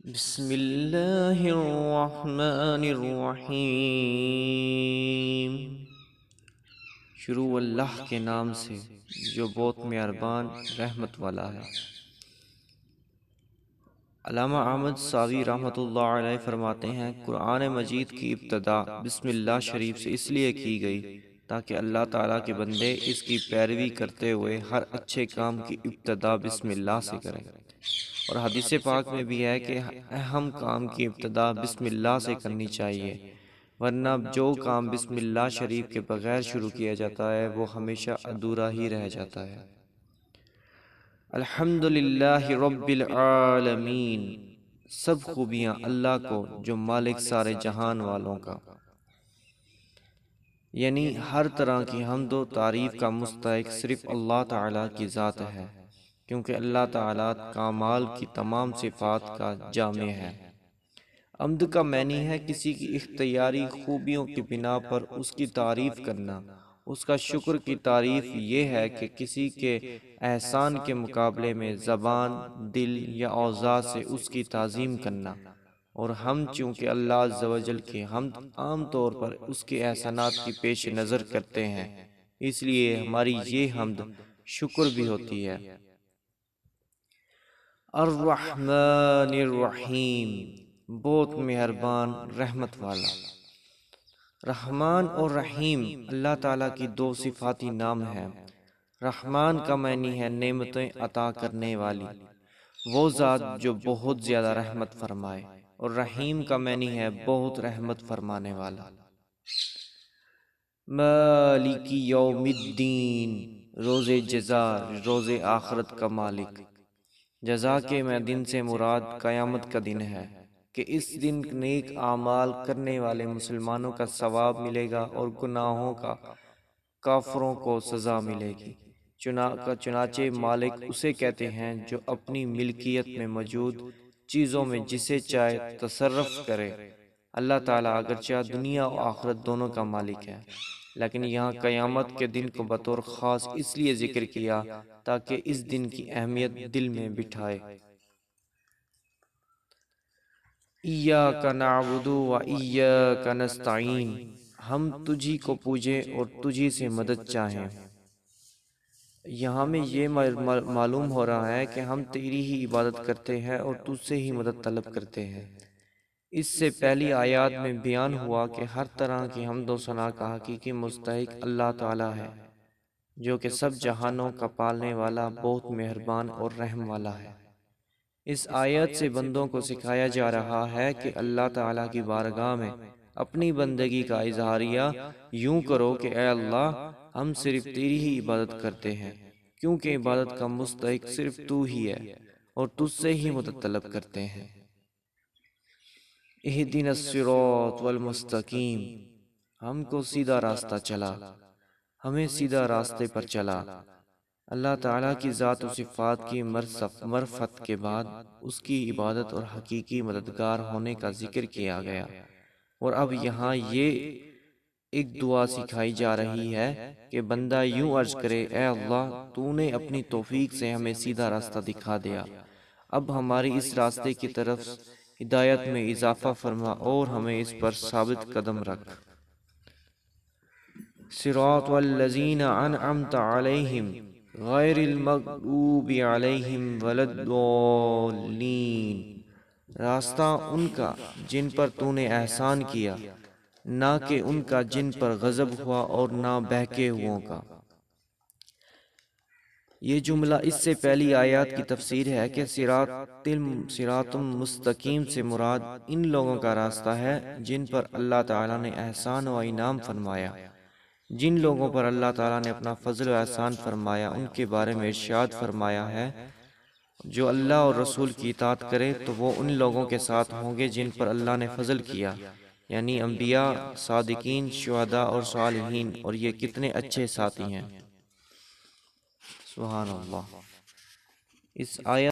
بسم اللہ الرحمن الرحیم۔ شروع اللہ کے نام سے جو بہت مہربان رحمت والا ہے۔ علامہ احمد ساوی رحمۃ اللہ علیہ فرماتے ہیں، قرآن مجید کی ابتدا بسم اللہ شریف سے اس لیے کی گئی تاکہ اللہ تعالیٰ کے بندے اس کی پیروی کرتے ہوئے ہر اچھے کام کی ابتدا بسم اللہ سے کریں، اور حدیث پاک میں بھی ہے کہ اہم کام کی ابتدا بسم اللہ سے کرنی چاہیے، ورنہ جو کام بسم اللہ شریف کے بغیر شروع کیا جاتا ہے وہ ہمیشہ ادھورا ہی رہ جاتا ہے۔ الحمدللہ رب العالمین، سب خوبیاں اللہ کو جو مالک سارے جہان والوں کا، یعنی ہر طرح کی حمد و تعریف کا مستحق صرف اللہ تعالیٰ کی ذات ہے، کیونکہ اللہ تعالیٰ کمال کی تمام صفات کا جامع ہے۔ حمد کا معنی ہے کسی کی اختیاری خوبیوں کی بنا پر اس کی تعریف کرنا۔ اس کا شکر کی تعریف یہ ہے کہ کسی کے احسان کے مقابلے میں زبان، دل یا اعضاء سے اس کی تعظیم کرنا، اور ہم چونکہ اللہ عز و جل کی حمد عام طور پر اس کے احسانات کی پیش نظر کرتے ہیں، اس لیے ہماری یہ حمد شکر بھی ہوتی ہے۔ الرحمن الرحیم، بہت مہربان رحمت والا۔ رحمان اور رحیم اللہ تعالیٰ کی دو صفاتی نام ہیں۔ رحمان کا معنی ہے نعمتیں عطا کرنے والی، وہ ذات جو بہت زیادہ رحمت فرمائے، اور رحیم کا معنی ہے بہت رحمت فرمانے والا۔ مالک یوم الدین، روز جزا، روز آخرت کا مالک۔ جزا کے دن سے مراد قیامت کا دن ہے کہ اس دن نیک اعمال کرنے والے مسلمانوں کا ثواب ملے گا اور گناہوں کا کافروں کو سزا ملے گی۔ چنانچہ مالک اسے کہتے ہیں جو اپنی ملکیت میں موجود چیزوں میں جسے چاہے تصرف کرے۔ اللہ تعالیٰ اگرچہ دنیا و آخرت دونوں کا مالک ہے، لیکن یہاں قیامت کے دن کو بطور خاص اس لیے ذکر کیا تاکہ اس دن کی اہمیت دل میں بٹھائے۔ ایاک نعبد و ایاک نستعین، ہم تجھی کو پوجیں اور تجھی سے مدد چاہیں۔ یہاں میں یہ معلوم ہو رہا ہے کہ ہم تیری ہی عبادت کرتے ہیں اور تجھ سے ہی مدد طلب کرتے ہیں۔ اس سے پہلی آیات میں بیان ہوا کہ ہر طرح کی حمد و ثنا کا حقیقی مستحق اللہ تعالیٰ ہے، جو کہ سب جہانوں کا پالنے والا، بہت مہربان اور رحم والا ہے۔ اس آیت سے بندوں کو سکھایا جا رہا ہے کہ اللہ تعالیٰ کی بارگاہ میں اپنی بندگی کا اظہاریہ یوں کرو کہ اے اللہ، ہم صرف تیری ہی عبادت کرتے ہیں، کیونکہ عبادت کا مستحق صرف تو ہی ہے، اور تجھ سے ہی مدد طلب کرتے ہیں۔ اہدنا الصراط والمستقیم، ہم کو سیدھا راستہ چلا، ہمیں سیدھا راستے پر چلا۔ اللہ تعالیٰ کی ذات و صفات کی معرفت کے بعد اس کی عبادت اور حقیقی مددگار ہونے کا ذکر کیا گیا، اور اب یہاں یہ ایک دعا سکھائی جا رہی ہے کہ بندہ یوں عرض کرے، اے اللہ، تو نے اپنی توفیق سے ہمیں سیدھا راستہ دکھا دیا، اب ہماری اس راستے کی طرف ہدایت میں اضافہ فرما اور ہمیں اس پر ثابت قدم رکھ۔ صراط الذین انعمت علیہم غیر المغضوب علیہم ولا الضالین، راستہ ان کا جن پر تو نے احسان کیا، نہ کہ ان کا جن پر غضب ہوا اور نہ بہکے ہوئوں کا۔ یہ جملہ اس سے پہلی آیات کی تفسیر ہے کہ صراط مستقیم سے مراد ان لوگوں کا راستہ ہے جن پر اللہ تعالیٰ نے احسان و انعام فرمایا۔ جن لوگوں پر اللہ تعالیٰ نے اپنا فضل و احسان فرمایا ان کے بارے میں ارشاد فرمایا ہے، جو اللہ اور رسول کی اطاعت کرے تو وہ ان لوگوں کے ساتھ ہوں گے جن پر اللہ نے فضل کیا، یعنی انبیاء، صادقین، شہداء اور صالحین، اور یہ کتنے اچھے ساتھی ہیں۔ سبحان اللہ۔ اس آیت